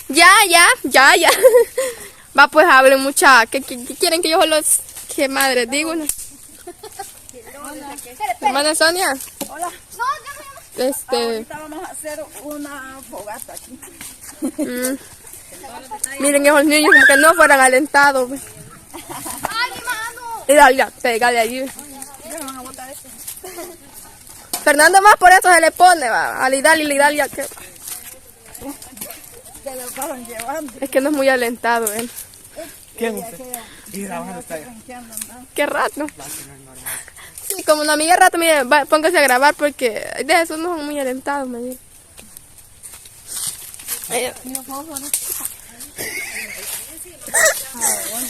Ya. Va, pues hablen mucha. ¿Qué quieren que yo los... ¿Qué madre digo? ¿No? Hermana Sonia. Hola. Ahorita vamos a hacer una fogata aquí. Miren esos niños como que no fueran alentados. ¡Ay, mi mano! Y dale, pégale allí. Ya van a botar esto. Fernando más por eso se le pone, va. A Lidalia, que... Se lo estaban llevando. Es que no es muy alentado, ¿eh? ¿Quién usted? Y grabando está allá. Qué rato. Sí, como una amiga rato, mire, póngase a grabar porque de esos no son muy alentados, me dice.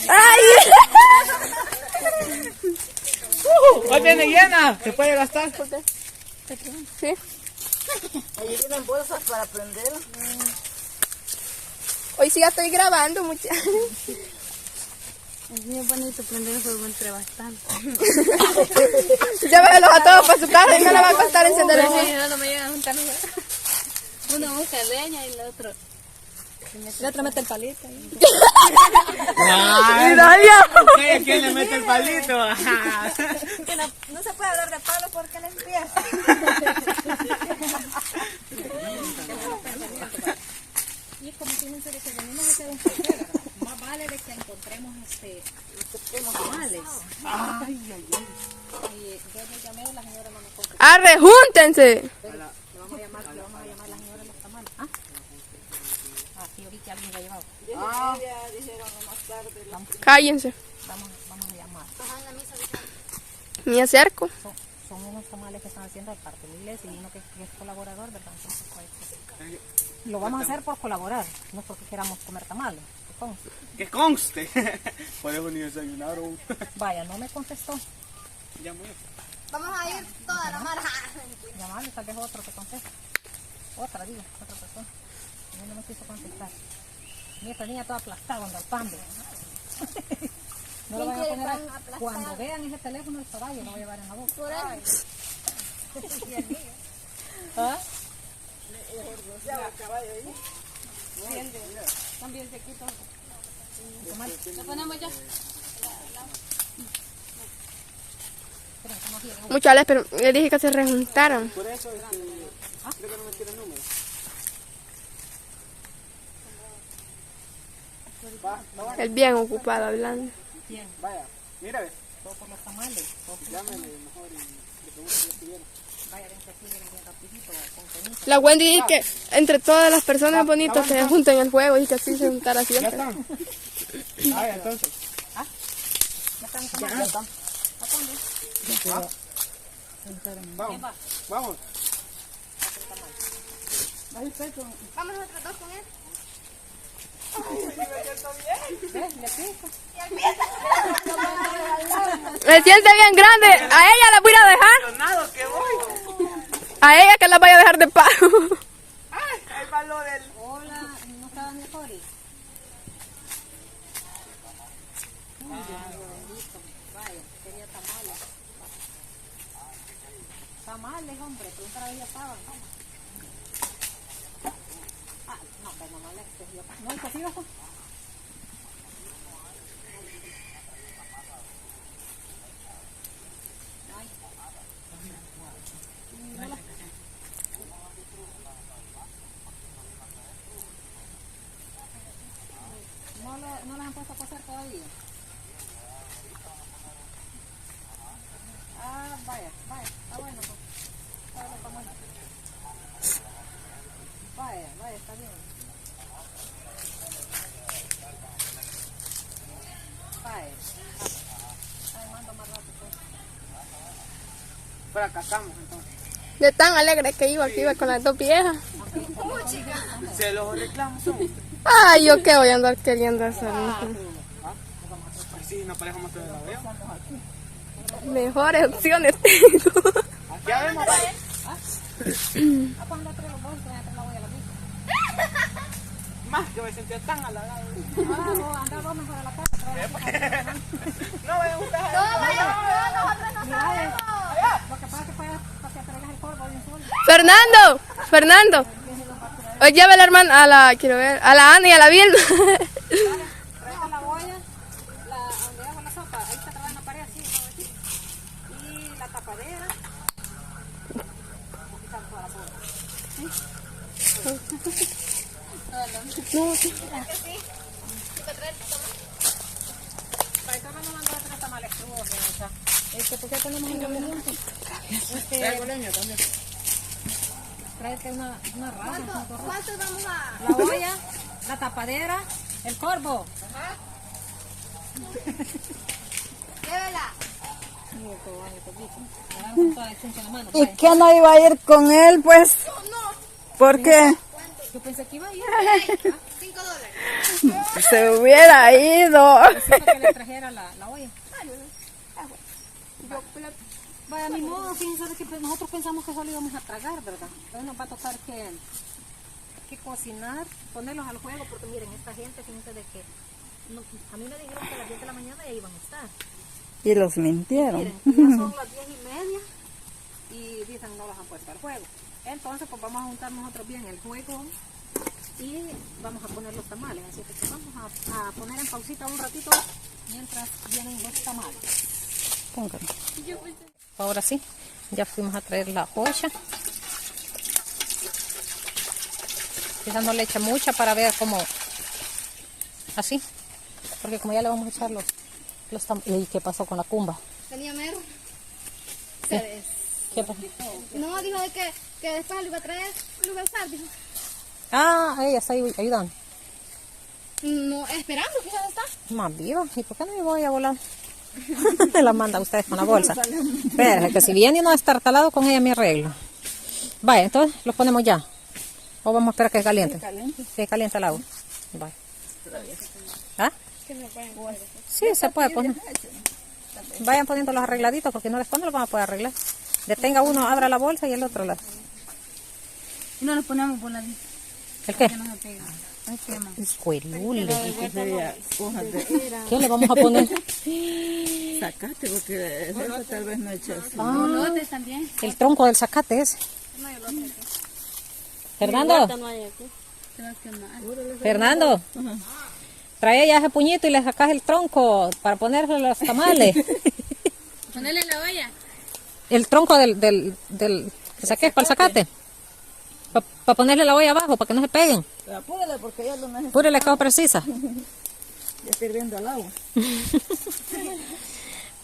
¡Ay! Hoy viene llena, se puede gastar. Sí. Ahí vienen bolsas para prender. Hoy sí ya estoy grabando, muchachos. Es bien bonito prender fuego entre bastante. Llévelos a todos para su casa y no le va a costar encender el fuego. No me llegan a juntar. Uno busca leña y el otro mete el palito. Lidalia. ¿Quién le mete el palito? No se puede hablar de palo porque le empieza. Y como fíjense de que venimos a hacer un café, más vale de que encontremos tamales. Y yo le llamé a la señora no me contestó. Arre, júntense. Le vamos a llamar a la señora de los tamales. Sí, ahorita alguien lo ha llevado. Ya dijeron más tarde. Cállense. Vamos a llamar. Me acerco. Son unos tamales que están haciendo de parte de la iglesia y uno que es colaborador, ¿verdad? Entonces, pues, lo vamos a hacer por colaborar, no porque queramos comer tamales. Que conste. Por eso ni desayunaron. Vaya, no me contestó. Ya muy. Vamos a ir toda la mara. Llamarle, tal vez otro que conteste. Otra persona. A mí no me quiso contestar. Mi esta niña toda aplastada anda el pan. No lo voy a poner ahí. Cuando vean ese teléfono, el caballo lo voy a llevar en la boca. Ay. ¿Ah? También se quita. ¿Lo ponemos ya? Muchachos, pero le dije que se rejuntaran. Por eso creo que no me tiene el número. Él bien ocupado hablando. Bien. Vaya, mira, ve. Todo por los tamales. Llámele mejor y le pregunto si estuviera. Vaya, ven que aquí viene bien rapidito, con cenita. La Wendy dice que entre todas las personas bonitas se junten el juego y que así se juntara Ya siempre. están. Ah, entonces. Ya están los tamales. Vamos. Vamos. Vamos nosotros dos con él. Me siente bien grande. A ella la voy a dejar. Nada, que voy. A ella que la vaya a dejar de pago. Ay, el valor del. Hola, ¿no estaban mejores? Vaya, quería tamales. Tamales, hombre, preguntar a ella estaban. No, pero no le extendió. ¿No hay cocido? ¿No las han puesto a cocer todavía? Vaya, está bueno. Pues. Está bueno. Vaya, está bien. Vaya. Ahí mando más rápido. Fracasamos entonces. De tan alegre que iba con las dos viejas. Se los reclamos son ustedes. Ay, yo qué voy a andar queriendo hacer. Sí, nos parejamos todos la veo. Mejores opciones tengo. Aquí habemos. Cuando traigo los bolsos, ya te la voy a la vista. Más que me sentía tan halagado. Anda vos mejor a la casa. No me gusta. Nosotros no sabemos. Lo que pasa es que para que traigas el polvo de un sol. Fernando. Oye, lleva a la hermana, quiero ver, a la Ana y a la Vilma. Trae la olla, donde hago la sopa, ahí está trabajando la pared así, como aquí. Y la tapadera. Para eso vamos a mandar a hacer tamales crudos, ¿por qué tenemos ingredientes? Tráete una raja. ¿Cuánto vamos a...? La olla, la tapadera, el corvo. Llévela. ¿Y qué no iba a ir con él, pues? ¿Por qué? Yo pensé que iba a ir. $5. Se hubiera ido. Necesito que le trajera la olla. Vaya, ni modo, fíjense de que nosotros pensamos que solo íbamos a tragar, ¿verdad? Entonces nos va a tocar que cocinar, ponerlos al juego, porque miren, esta gente, fíjense de que a mí me dijeron que a las 10 de la mañana ya iban a estar. Y los mintieron. Miren, ya son las 10:30 y dicen no las han puesto al juego. Entonces, pues vamos a juntar nosotros bien el juego y vamos a poner los tamales. Así que vamos a poner en pausita un ratito mientras vienen los tamales. Póngalo. Ahora sí, ya fuimos a traer la olla. Quizás no le eche mucha para ver cómo, así, porque como ya le vamos a echar los tamales. ¿Y qué pasó con la cumba? Tenía mero. ¿Qué pasó? No, dijo de que después lo iba a traer, lo iba a usar, dijo. Ah, ella está ahí ayudando. No, esperando, quizás está. Más viva, ¿y por qué no me voy a volar? Me la manda a ustedes con la bolsa. Pero que si viene y no está talado con ella me arreglo. Vaya, entonces los ponemos ya. O vamos a esperar que caliente. Sí, caliente el agua. Vaya. ¿Ah? Sí, se puede poner. Vayan poniendo los arregladitos porque no después no los van a poder arreglar. Detenga uno, abra la bolsa y el otro la. Y no nos ponemos por la lista. ¿El qué? No se pega. Ay, qué más. Escuelule. Cójate. ¿Qué le vamos a poner? Sacate porque eso tal vez no echas. Ah, también. el tronco del zacate ese. Fernando. Te va a quemar. Fernando. Trae ya ese puñito y le sacas el tronco para ponerle los tamales. Ponerle la olla. El tronco del que saqué para el zacate. Para ponerle la olla abajo, para que no se peguen. Pero apúrale porque ya lo necesito. Pure le quedó precisa. Ya está hirviendo el agua.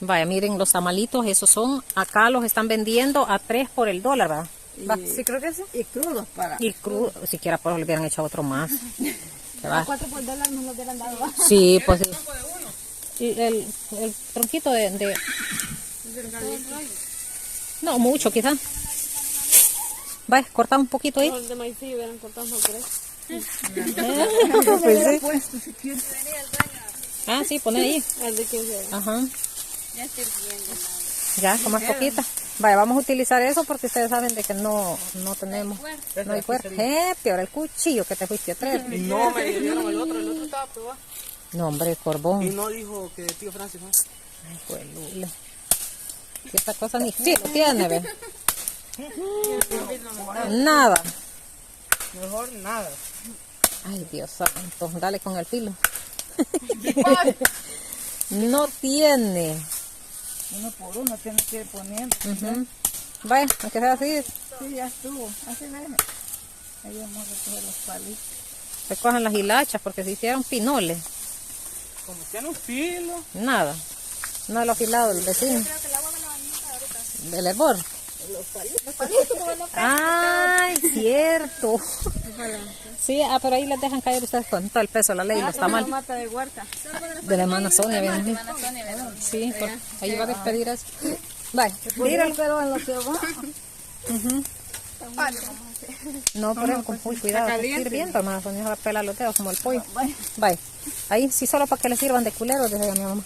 Vaya, miren los tamalitos, esos son, acá los están vendiendo a 3 por el dólar, ¿verdad? Sí, creo que sí. Y crudos para. Y crudo, siquiera por le hubieran echado otro más. ¿Qué va? 4 por $1 nos lo hubieran dado. Sí, pues sí. Y el tronquito de... No, mucho quizás. Vaya, cortamos un poquito ahí. De maíz sí hubieran cortado por 3. Pues sí. Ah, sí, pone ahí. El de 15. Ajá. Ya estoy viendo. Ya, con más poquita. Vaya, vamos a utilizar eso porque ustedes saben de que no tenemos. No hay cuerpo. Peor el cuchillo que te fuiste a traer. No, me dieron el otro estaba probado. No, hombre, corbón. Y no dijo que tío Francis, ¿no? Ay, pues, Lula. Si esta cosa ni filo tiene, ve. Nada. Mejor nada. Ay, Dios santo, dale con el filo. No tiene. Uno por uno tiene que ir poniendo. Vaya, aunque sea así, Sí, ya estuvo. Así viene. Ahí vamos a recoger los palitos. recojan las hilachas porque se hicieron pinoles. Como tiene un filo. Nada. No lo ha afilado el vecino. Del hervor. Ay, cierto. Sí, pero ahí les dejan caer ustedes con todo el peso de la ley, los tamales. Mata de huerta. De la hermana Sonia, viene. Sí, ahí va a despedir eso. Vaya, tíralo. Pero en lo que va. No, pero con full cuidado, que esté hirviendo, hermana Sonia, se va a pelar los dedos como el pollo. Vaya, ahí sí solo para que le sirvan de culero, decía mi mamá.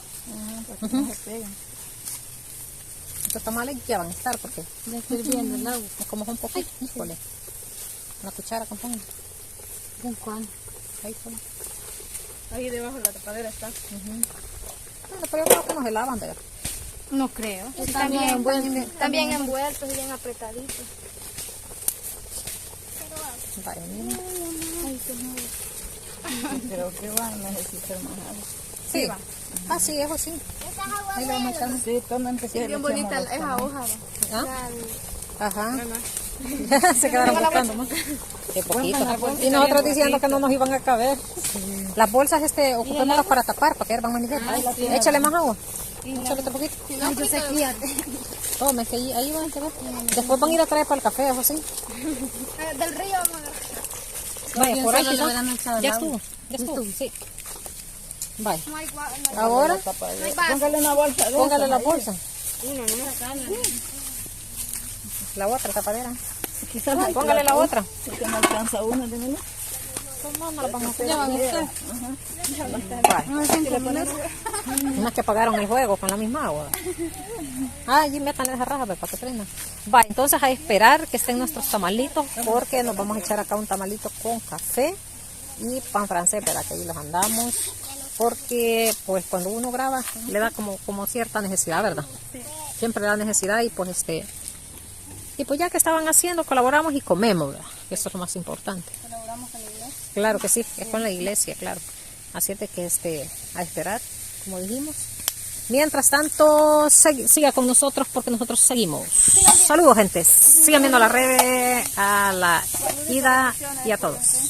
Estos tamales ya van a estar porque Ya estoy viendo el agua. como un poquito, híjole. Una cuchara, compongo. ¿Con cuál? Ahí solo. Ahí debajo de la tapadera está. Bueno, pero yo creo que no se lavan, ¿verdad? No creo. Están bien envueltos. Están bien envueltos y bien apretaditos. Vaya, mira. Creo que va a necesitar más agua. Sí. Ah, sí, eso sí. Ahí le vamos a echar. Sí, tomen que Bien bonita esa hoja. ¿Ah? La- Ajá. Se quedaron buscando más. Qué poquito. Y nosotros diciendo que no nos iban a caber. Las bolsas ocupémoslas para tapar, para que hervan manigueta. Échale más agua. Échale otro poquito. Tome, que ahí van a ver. Después van a ir a traer para el café, eso sí. Del río vamos a agarrar. Vaya, por ahí quizás. Ya estuvo. Ya estuvo, sí. Vaya. Ahora, Póngale una bolsa. de póngale esas la ahí. bolsa. La otra tapadera. Quizás hay Póngale la otra. porque no alcanza una, dímelo. No la vamos a hacer. Unas que apagaron el juego con la misma agua. Ah, allí metan esa raja para que prenda. Va, entonces a esperar que estén nuestros tamalitos porque nos vamos a echar acá un tamalito con café y pan francés, para que ahí los andamos. Porque pues cuando uno graba le da como cierta necesidad, ¿verdad? Siempre le da necesidad y pues y pues ya que estaban haciendo, colaboramos y comemos, ¿verdad? Eso es lo más importante. ¿Colaboramos con la iglesia? Claro que sí, es con la iglesia, claro. Así es de que a esperar, como dijimos. Mientras tanto, siga con nosotros porque nosotros seguimos. Saludos, gente. Sigan viendo las redes, a la Ida y a todos.